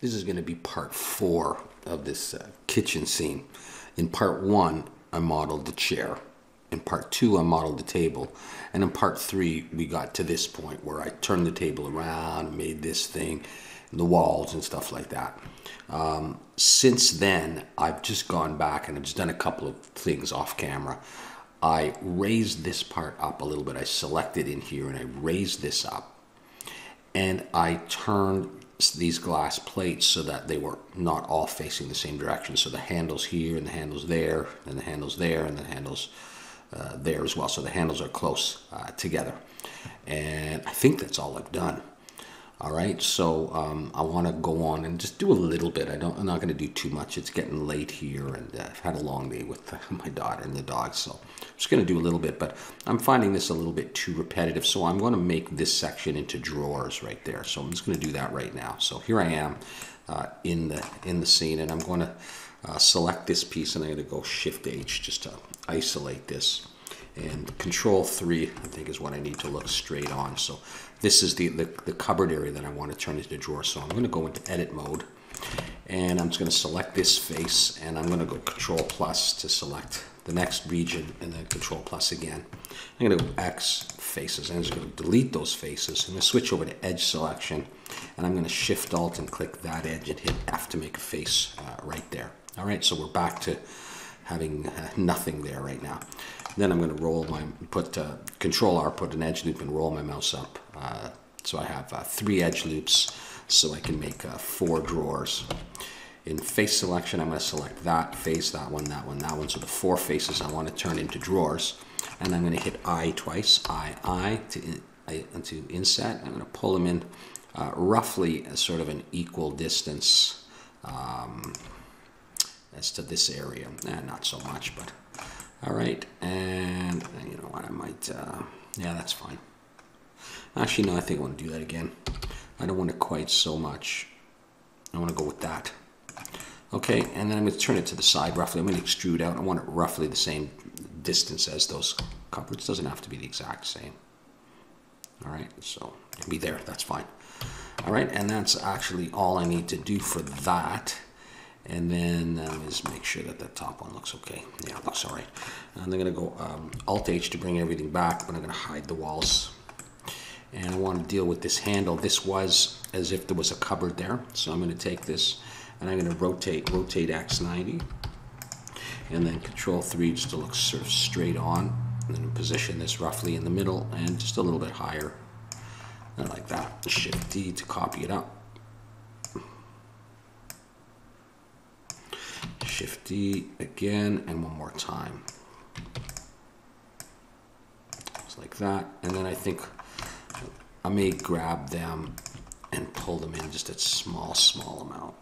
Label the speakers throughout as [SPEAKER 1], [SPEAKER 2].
[SPEAKER 1] This is going to be part 4 of this kitchen scene. In part 1, I modeled the chair. In part 2, I modeled the table. And in part 3, we got to this point where I turned the table around and made this thing, the walls and stuff like that. Since then, I've just gone back and I've just done a couple of things off camera. I raised this part up a little bit. I selected in here and I raised this up. And I turned these glass plates so that they were not all facing the same direction. So the handle's here and the handle's there and the handle's there and the handle's there as well. So the handles are close together. And I think that's all I've done. All right, so I want to go on and just do a little bit. I'm not going to do too much. It's getting late here, and I've had a long day with my daughter and the dog, so I'm just going to do a little bit. But I'm finding this a little bit too repetitive, so I'm going to make this section into drawers right there. So I'm just going to do that right now. So here I am in the scene, and I'm going to select this piece, and I'm going to go Shift H just to isolate this. And Control 3, I think, is what I need to look straight on. So this is the cupboard area that I want to turn into the drawer. So I'm going to go into Edit mode, and I'm just going to select this face, and I'm going to go Control plus to select the next region, and then Control plus again. I'm going to go X faces, and I'm just going to delete those faces. I'm going to switch over to Edge Selection, and I'm going to Shift Alt and click that edge and hit F to make a face right there. All right, so we're back to having nothing there right now. Then I'm going to Control R, put an edge loop, and roll my mouse up. So I have 3 edge loops, so I can make 4 drawers. In face selection, I'm going to select that face, that one, that one, that one. So the 4 faces I want to turn into drawers. And I'm going to hit I twice, I to inset. I'm going to pull them in roughly a sort of an equal distance as to this area. Not so much, but all right. And you know what, I might, yeah, that's fine. Actually, no, I think I want to do that again. I don't want it quite so much. I want to go with that. Okay, and then I'm going to turn it to the side roughly. I'm going to extrude out. I want it roughly the same distance as those cupboards. Doesn't have to be the exact same. All right, so it can be there. That's fine. All right, and that's actually all I need to do for that. And then just make sure that the top one looks okay. Yeah, it looks all right. And I'm going to go Alt-H to bring everything back, but I'm going to hide the walls. And I want to deal with this handle. This was as if there was a cupboard there. So I'm going to take this and I'm going to rotate X 90. And then Control 3 just to look sort of straight on. And then position this roughly in the middle and just a little bit higher. And like that. Shift D to copy it up. Shift D again, and one more time. Just like that. And then I think I may grab them and pull them in just a small amount.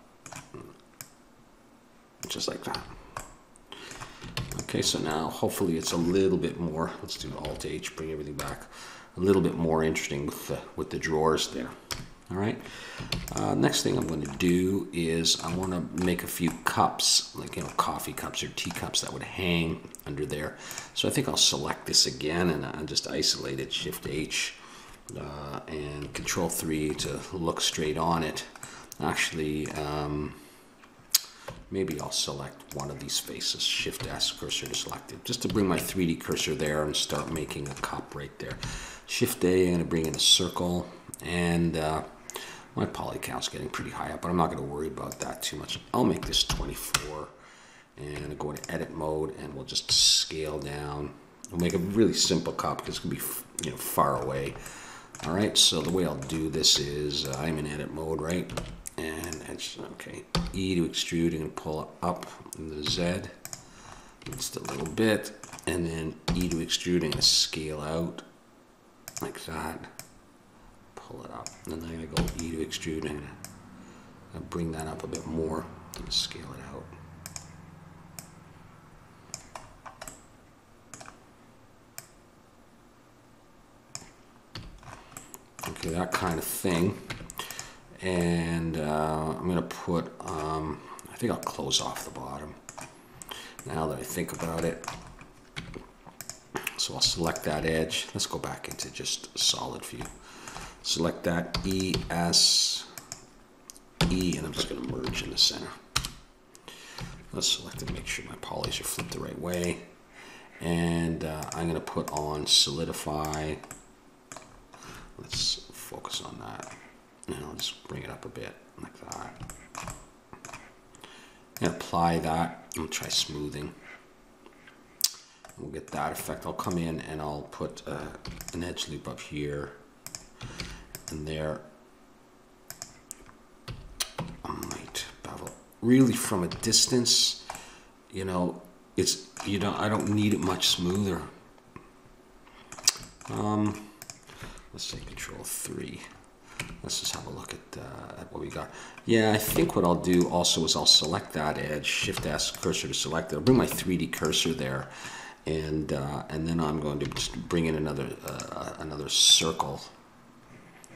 [SPEAKER 1] Just like that. Okay, so now hopefully it's a little bit more, let's do Alt-H, bring everything back, a little bit more interesting with the drawers there. All right. Next thing I'm going to do is I want to make a few cups, like, you know, coffee cups or tea cups that would hang under there. So I think I'll select this again and I'll just isolate it, Shift H and Control 3 to look straight on it. Actually, maybe I'll select one of these faces, Shift S, cursor to select it, just to bring my 3D cursor there and start making a cup right there. Shift A, I'm going to bring in a circle, and my poly count's getting pretty high up, but I'm not going to worry about that too much. I'll make this 24 and go into Edit mode, and we'll just scale down. We'll make a really simple cup because it's going to be, you know, far away. All right, so the way I'll do this is I'm in Edit mode, right? And it's okay. E to extrude and pull up in the Z just a little bit, and then E to extrude and scale out like that. Pull it up, and then I'm going to go E to extrude and bring that up a bit more and scale it out. Okay, that kind of thing. And I'm going to put, I think I'll close off the bottom now that I think about it. So I'll select that edge. Let's go back into just solid view. Select that ES E, and I'm just going to merge in the center. Let's select it, make sure my polys are flipped the right way. And I'm going to put on solidify. Let's focus on that. And I'll just bring it up a bit, like that. And apply that. I'll try smoothing. We'll get that effect. I'll come in and I'll put an edge loop up here and there. I might bevel. Really, from a distance, you know, it's, you know, I don't need it much smoother. Let's say Control 3. Let's just have a look at what we got. Yeah, I think what I'll do also is I'll select that edge, Shift S, cursor to select it. I'll bring my 3D cursor there, and then I'm going to just bring in another circle.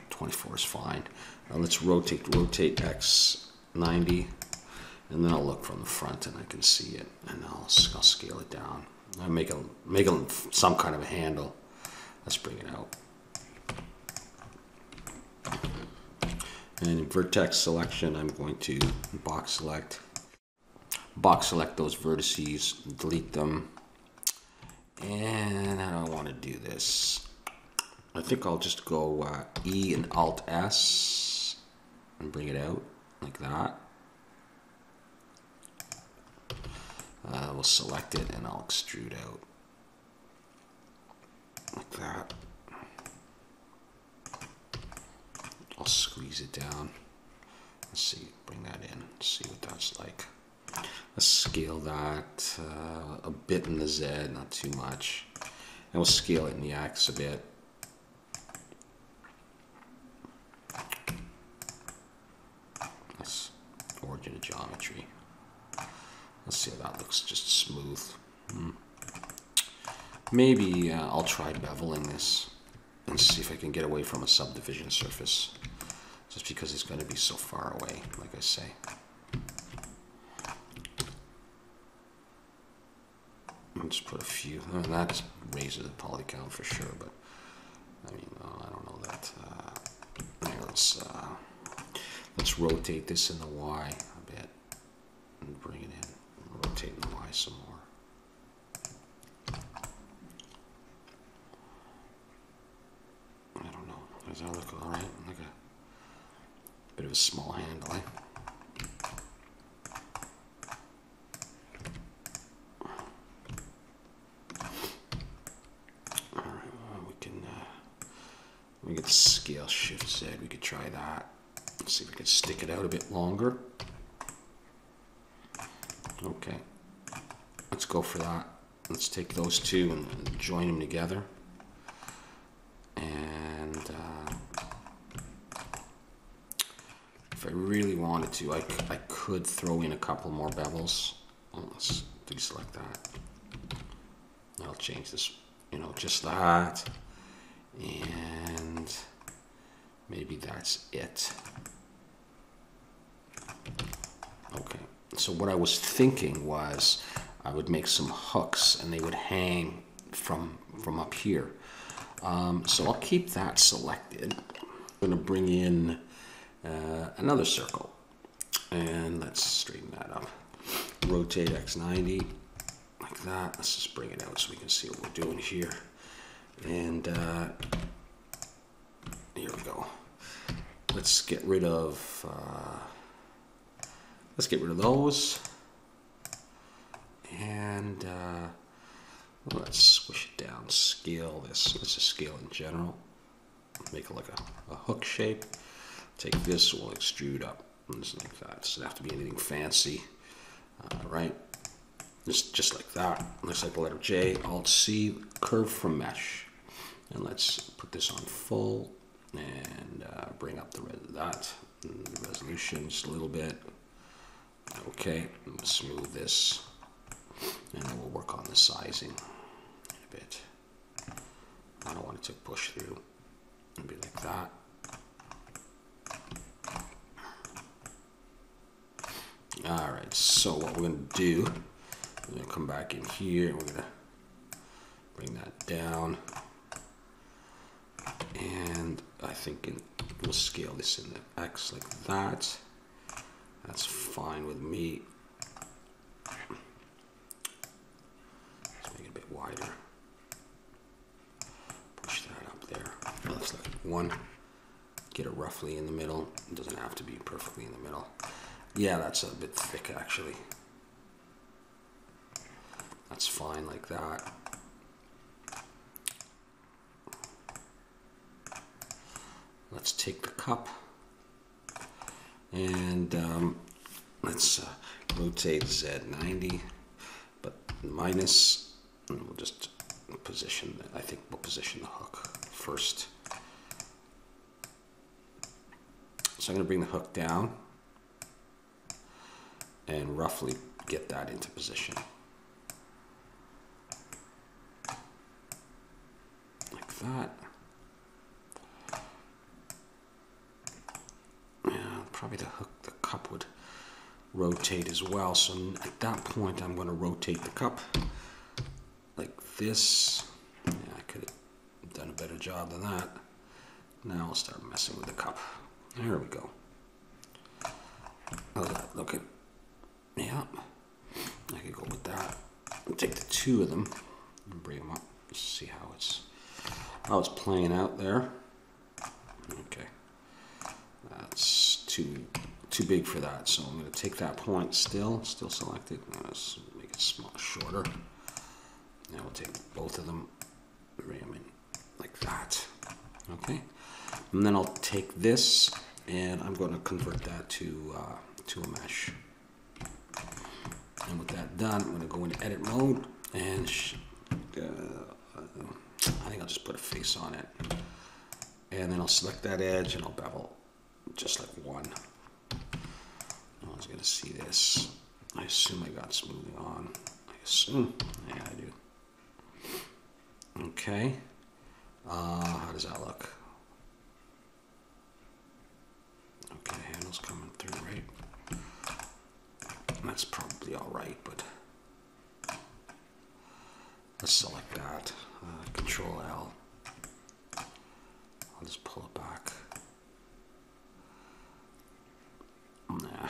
[SPEAKER 1] 24 is fine. Let's rotate X 90, and then I'll look from the front and I can see it, and I'll scale it down. I'll make it some kind of a handle. Let's bring it out. And in vertex selection, I'm going to box select those vertices, delete them. And how do I want to do this? I think I'll just go E and Alt S and bring it out like that. We'll select it and I'll extrude out like that. I'll squeeze it down. Let's see, bring that in, see what that's like. Let's scale that a bit in the Z, not too much. And we'll scale it in the X a bit. That's origin of geometry. Let's see how that looks, just smooth. Maybe I'll try beveling this and see if I can get away from a subdivision surface, just because it's going to be so far away, like I say. I'll just put a few. That just raises the poly count for sure, but I mean, I don't know that. Let's rotate this in the Y a bit and bring it in. Rotate in the Y some more. I don't know. Does that look all right? Like a bit of a small handle, eh? All right. Well, we get the scale Shift Z. We could try that. Let's see if we can stick it out a bit longer. Okay. Let's go for that. Let's take those two and join them together. And if I really wanted to, I could throw in a couple more bevels. Oh, let's deselect that. I'll change this, you know, just that. And maybe that's it. Okay. So what I was thinking was I would make some hooks and they would hang from up here. So I'll keep that selected. I'm going to bring in another circle, and let's straighten that up. Rotate X90 like that. Let's just bring it out so we can see what we're doing here. And here we go. Let's get rid of those, and let's squish it down, scale this. Let's just scale in general. Make it like a hook shape. Take this, we'll extrude up, just like that. Doesn't have to be anything fancy, right? Just like that. Looks like the letter J. Alt C, curve from mesh, and let's put this on full and bring up the resolution just a little bit. Okay, smooth this, and then we'll work on the sizing a bit. I don't want it to push through. It'll be like that. All right, so what we're going to do, we're going to come back in here, and we're going to bring that down, and I think we'll scale this in the X like that. That's fine with me. Let's make it a bit wider. Push that up there. Looks like one. Get it roughly in the middle. It doesn't have to be perfectly in the middle. Yeah, that's a bit thick actually. That's fine like that. Let's take the cup and let's rotate Z90, but minus, and we'll just position, I think we'll position the hook first. So I'm going to bring the hook down and roughly get that into position. Like that. Yeah, probably the hook, the cup would rotate as well. So at that point, I'm going to rotate the cup like this. Yeah, I could have done a better job than that. Now I'll start messing with the cup. There we go. How's that looking? Yeah, I could go with that. I'll take the two of them and bring them up. See how it's playing out there. Okay, that's too big for that. So I'm going to take that point still selected. Let's make it small, shorter. Now we'll take both of them, bring them in like that. Okay, and then I'll take this and I'm going to convert that to a mesh. And with that done, I'm going to go into edit mode and I think I'll just put a face on it. And then I'll select that edge and I'll bevel just like one. No one's going to see this. I assume I got smoothing on. I assume. Yeah, I do. Okay. How does that look? Okay, handle's coming through, right? That's probably all right, but let's select that. Control L. I'll just pull it back. Nah.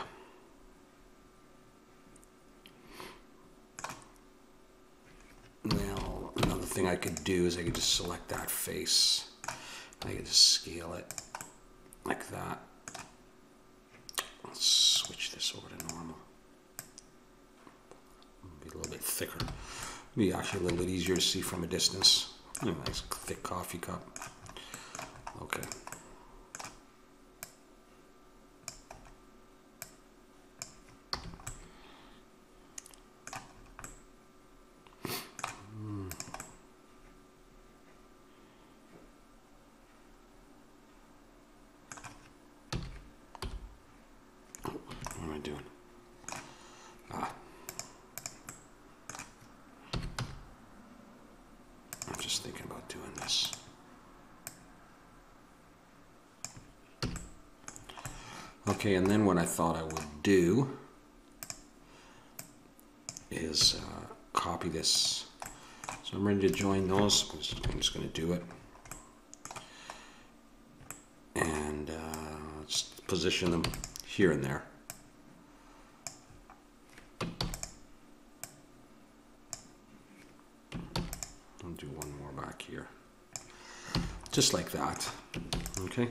[SPEAKER 1] Now, another thing I could do is I could just select that face. I could just scale it like that. Let's switch this over to normal. Be a little bit thicker. Be actually a little bit easier to see from a distance. A nice thick coffee cup. Okay. What am I doing? I'm just thinking about doing this. Okay, and then what I thought I would do is copy this. So I'm ready to join those. I'm just going to do it. And let's position them here and there. I'll do one more back here. Just like that. Okay.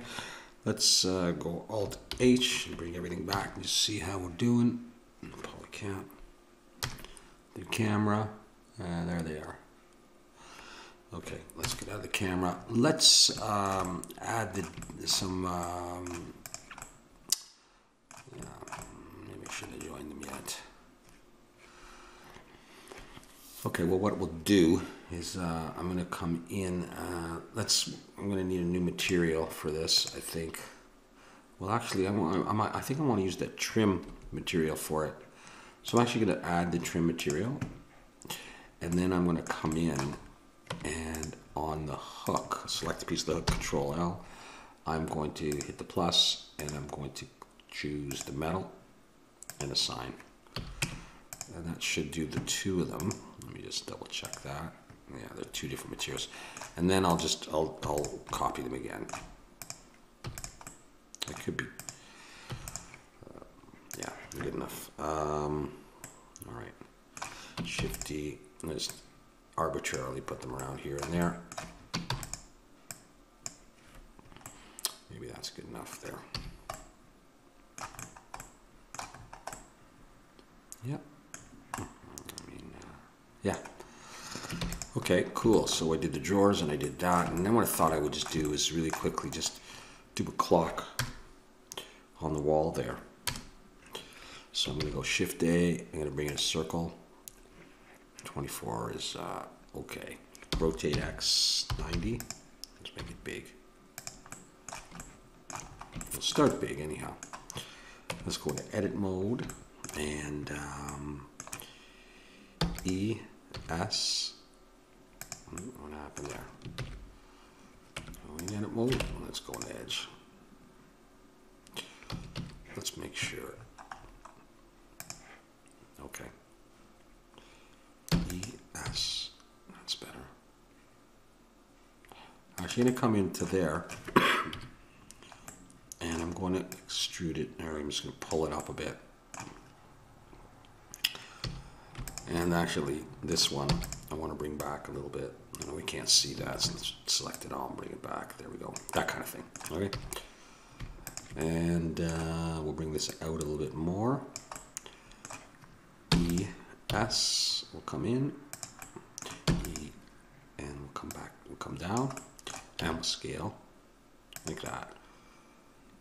[SPEAKER 1] Let's go Alt H and bring everything back and just see how we're doing. Probably can't. The camera. There they are. Okay, let's get out of the camera. Let's add some. Maybe I shouldn't have joined them yet. Okay, well, what we'll do is I'm going to come in. I'm going to need a new material for this, I think. Well, actually, I think I want to use that trim material for it. So I'm actually going to add the trim material, and then I'm going to come in and on the hook, select a piece of the hook, Control L. I'm going to hit the plus, and I'm going to choose the metal and assign. And that should do the two of them. Let me just double check that. Yeah, they're two different materials. And then I'll copy them again. It could be, yeah. good enough. All right, Shift D, and just arbitrarily put them around here and there. Maybe that's good enough there. Yep. I mean, yeah. Okay, cool. So I did the drawers and I did that, and then what I thought I would just do is really quickly just do a clock on the wall there. So I'm going to go Shift A. I'm going to bring in a circle. 24 is okay. Rotate X 90. Let's make it big. We'll start big anyhow. Let's go into edit mode and E S. What happened there? In edit mode. Let's go in edge. Let's make sure. Okay. ES. That's better. Actually, going to come into there, and I'm going to extrude it. Or I'm just going to pull it up a bit. And actually, this one I want to bring back a little bit. You know, we can't see that, so let's select it all and bring it back. There we go. That kind of thing. Okay. And we'll bring this out a little bit more. ES will come in. E, and we'll come back. We'll come down. And we'll scale like that.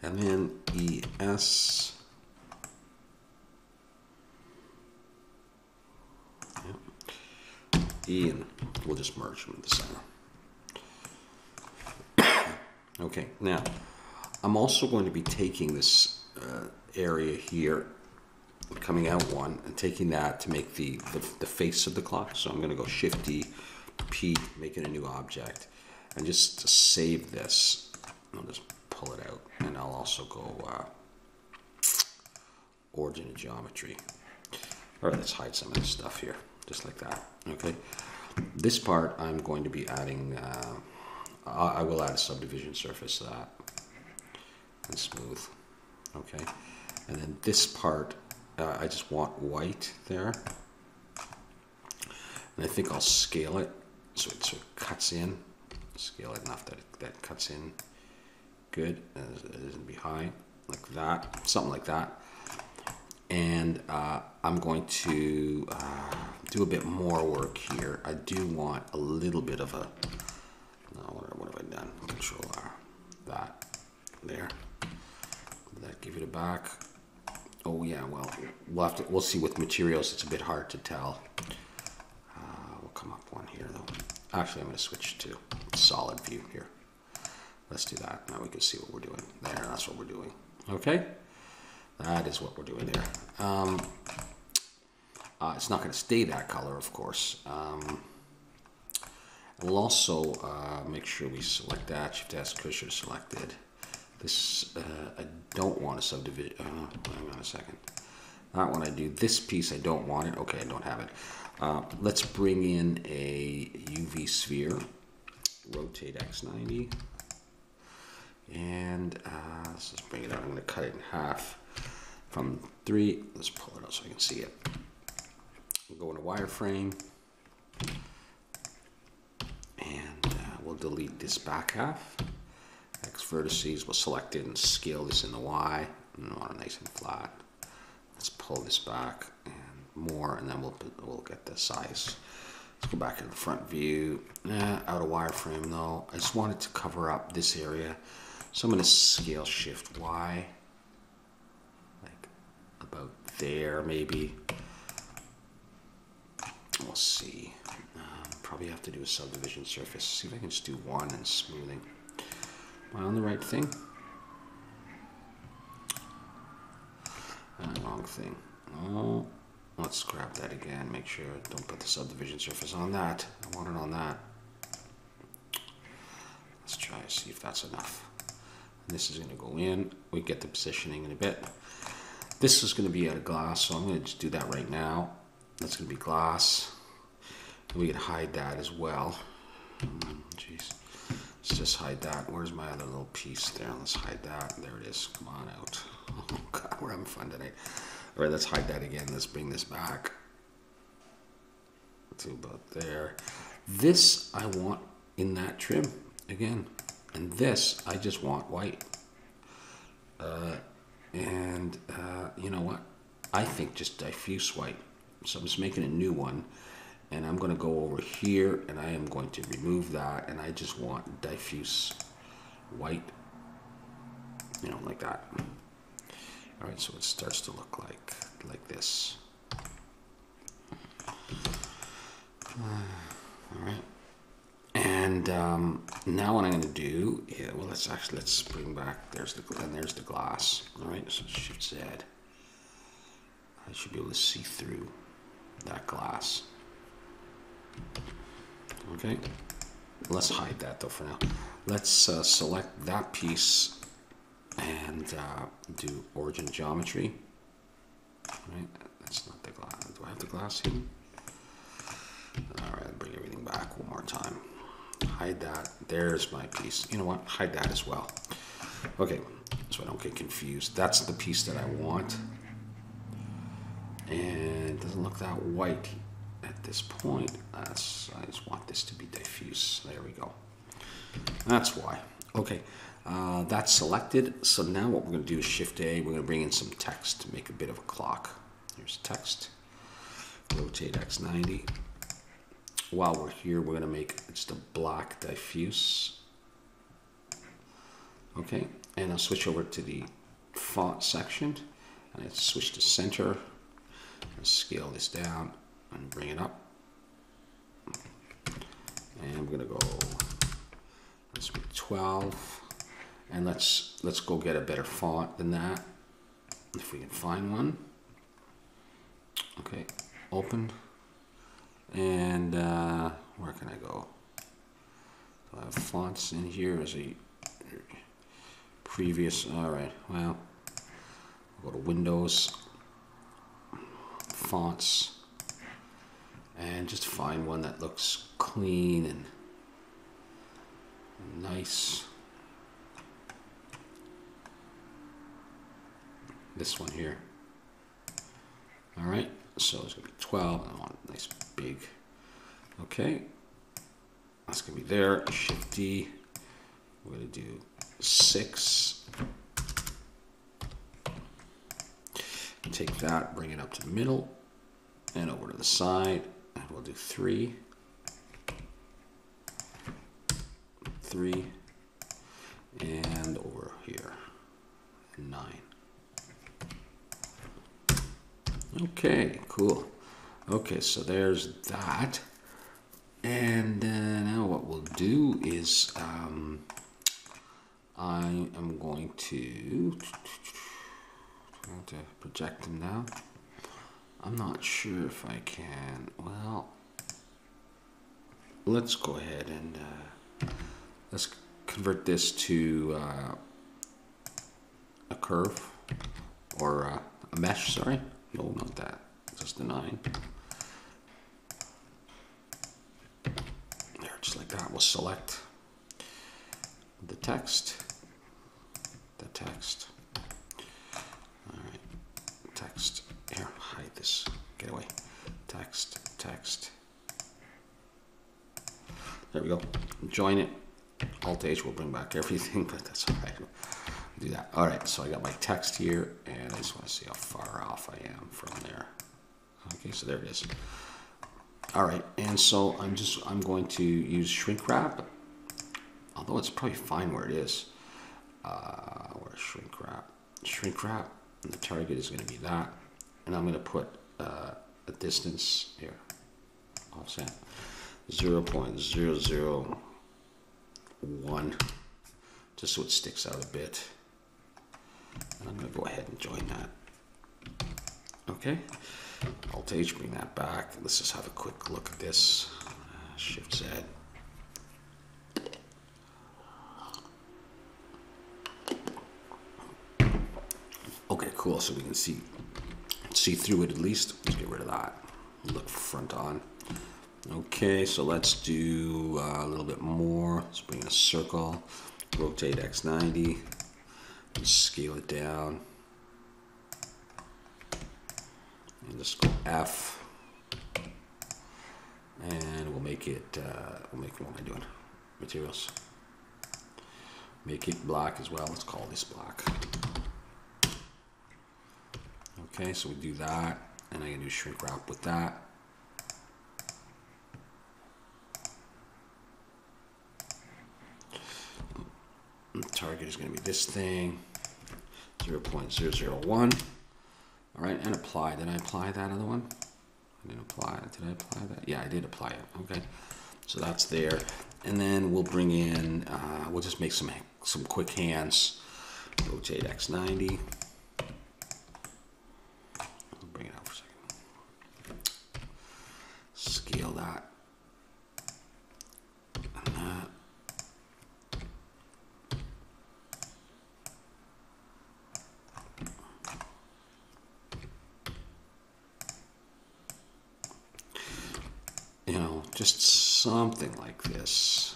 [SPEAKER 1] And then ES. E, and we'll just merge them in the center. Okay, now I'm also going to be taking this area here, coming out one, and taking that to make the face of the clock. So I'm going to go Shift D, P, making a new object, and just to save this, I'll just pull it out, and I'll also go origin of geometry. All right, let's hide some of this stuff here, just like that. Okay, this part I'm going to be adding. I will add a subdivision surface to that and smooth. Okay, and then this part I just want white there, and I think I'll scale it so it sort of cuts in. Scale it enough that that cuts in good, it isn't behind, like that, something like that. And I'm going to do a bit more work here. I do want a little bit of a, no, what have I done? Control R, that, there. Will that give it a back? Oh yeah, well, we'll see with materials, it's a bit hard to tell. We'll come up one here though. Actually, I'm going to switch to solid view here. Let's do that. Now we can see what we're doing. There, that's what we're doing. Okay? That is what we're doing there. It's not going to stay that color, of course. We'll also make sure we select that. Shift S, cursor selected. This, I don't want a subdivision. Hang on a second. That one I do. This piece, I don't want it. Okay, I don't have it. Let's bring in a UV sphere. Rotate X90. And let's just bring it out. I'm going to cut it in half from 3. Let's pull it out so I can see it. We'll go into wireframe. And we'll delete this back half. X vertices, we'll select it and scale this in the Y. And we want it nice and flat. Let's pull this back and more, and then we'll get the size. Let's go back in the front view. Out of wireframe though. I just wanted to cover up this area. So I'm going to scale Shift Y, like about there maybe. We'll see. Probably have to do a subdivision surface. See if I can just do one and smoothing. Am I on the right thing? Wrong thing. Oh, let's grab that again. Make sure don't put the subdivision surface on that. I want it on that. Let's try to see if that's enough. This is going to go in. We get the positioning in a bit. This is going to be out of glass, so I'm going to just do that right now. That's going to be glass. And we can hide that as well. Jeez. Let's just hide that. Where's my other little piece there? Let's hide that. There it is. Come on out. Oh, God. We're having fun tonight. All right, let's hide that again. Let's bring this back to about there. This I want in that trim again, and this I just want white. You know what? I think just diffuse white. So I'm just making a new one, and I'm going to go over here, and I am going to remove that, and I just want diffuse white, you know, like that. All right, so it starts to look like this. All right, and now what I'm going to do, well, let's bring back. There's the glass. All right, so Shift Z. I should be able to see through that glass. Okay, let's hide that though for now. Let's select that piece and do origin geometry. Right, that's not the glass. Do I have the glass here? All right, bring everything back one more time. Hide that. There's my piece. You know what? Hide that as well. Okay, so I don't get confused. That's the piece that I want. And it doesn't look that white at this point. I just want this to be diffuse. There we go. That's why. Okay, that's selected. So now what we're going to do is Shift A. We're going to bring in some text to make a bit of a clock. Here's text. Rotate X90. While we're here, we're going to make just a black diffuse. Okay, and I'll switch over to the font section, and I switch to center. Scale this down and bring it up, and we're gonna go. Let's be 12, and let's go get a better font than that, if we can find one. Okay, open, and where can I go? Do I have fonts in here as a previous? All right, well, I'll go to Windows. Fonts, and just find one that looks clean and nice. This one here. All right, so it's gonna be 12. I want a nice big. Okay, that's gonna be there. Shift D. We're gonna do 6. Take that, bring it up to the middle, and over to the side, and we'll do 3, 3, and over here, 9. Okay, cool. Okay, so there's that. And now what we'll do is I am going to project them now. I'm not sure if I can. Well, let's go ahead and let's convert this to a curve, or a mesh, sorry. No, not that, just a 9. There, just like that. We'll select the text, all right, text, here, hide this, get away, text, there we go, join it, Alt-H will bring back everything, but that's all right, do that. All right, so I got my text here, and I just want to see how far off I am from there. Okay, so there it is. All right, and so I'm going to use shrink wrap, although it's probably fine where it is. Where's shrink wrap? Shrink wrap, and the target is going to be that, and I'm going to put a distance here, offset 0.001, just so it sticks out a bit. And I'm going to go ahead and join that. Okay, Alt-H, bring that back. Let's just have a quick look at this. Shift Z. Okay, cool. So we can see through it at least. Let's get rid of that. Look front on. Okay, so let's do a little bit more. Let's bring in a circle. Rotate X90. Scale it down. And just go F. And we'll make it, what am I doing? Materials. Make it black as well. Let's call this black. Okay, so we do that. And I'm going to do shrink wrap with that. The target is going to be this thing. 0.001. All right, and apply. Did I apply that other one? I didn't apply it. Did I apply that? Yeah, I did apply it. Okay, so that's there. And then we'll bring in, we'll just make some quick hands. Rotate X90. I'll bring it out for a second. Scale that. And that. You know, just something like this.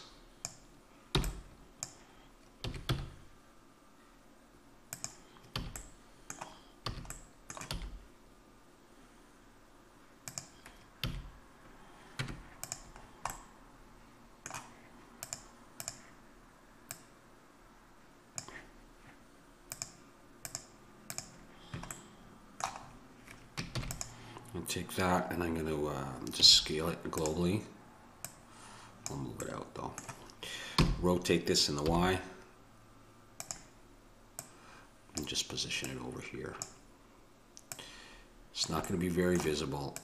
[SPEAKER 1] Take that and I'm going to just scale it globally. I'll move it out though. Rotate this in the Y and just position it over here. It's not going to be very visible.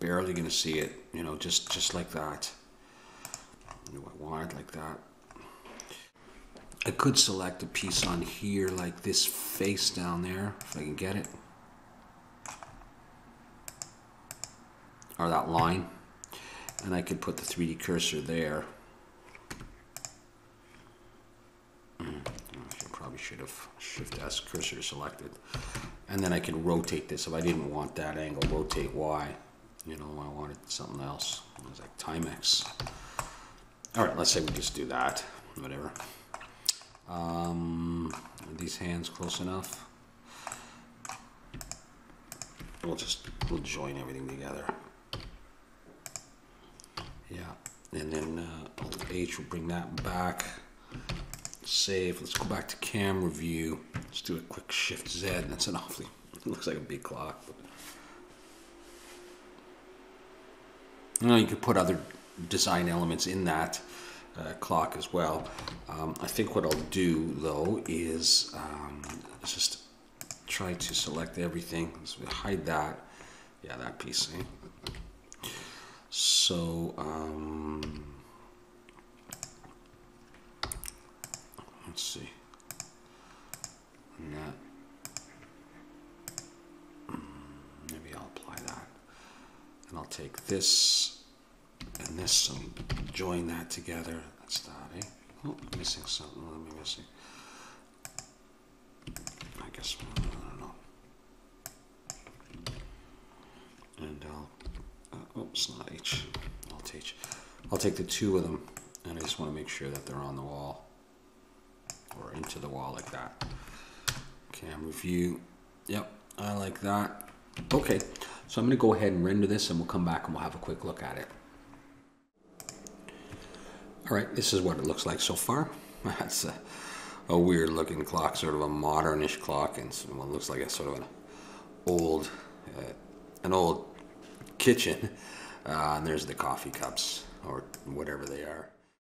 [SPEAKER 1] Barely going to see it, you know, just like that. Do I want it like that? I could select a piece on here like this face down there, if I can get it. Or that line. And I could put the 3D cursor there. I probably should have Shift S cursor selected. And then I could rotate this. If I didn't want that angle, rotate Y. You know, I wanted something else. It was like Timex. All right, let's say we just do that. Whatever. Are these hands close enough? We'll join everything together. Yeah, and then Alt H will bring that back. Save. Let's go back to camera view. Let's do a quick Shift Z. That's an awfully. It looks like a big clock. But, you know, you could put other design elements in that. Clock as well. I think what I'll do though is just try to select everything. So we hide that. Yeah, that piece. Eh? So let's see. And that. Maybe I'll apply that. And I'll take this and this and join that together. That's that, eh? Oh, I'm missing something. What am I missing? I guess, I don't know. And I'll, oops, not H. Alt H. I'll take the two of them, and I just want to make sure that they're on the wall or into the wall like that. Camera view. Yep, I like that. Okay, so I'm going to go ahead and render this, and we'll come back and we'll have a quick look at it. All right, this is what it looks like so far. That's a weird looking clock, sort of a modernish clock, and what looks like a sort of an old kitchen. And there's the coffee cups or whatever they are.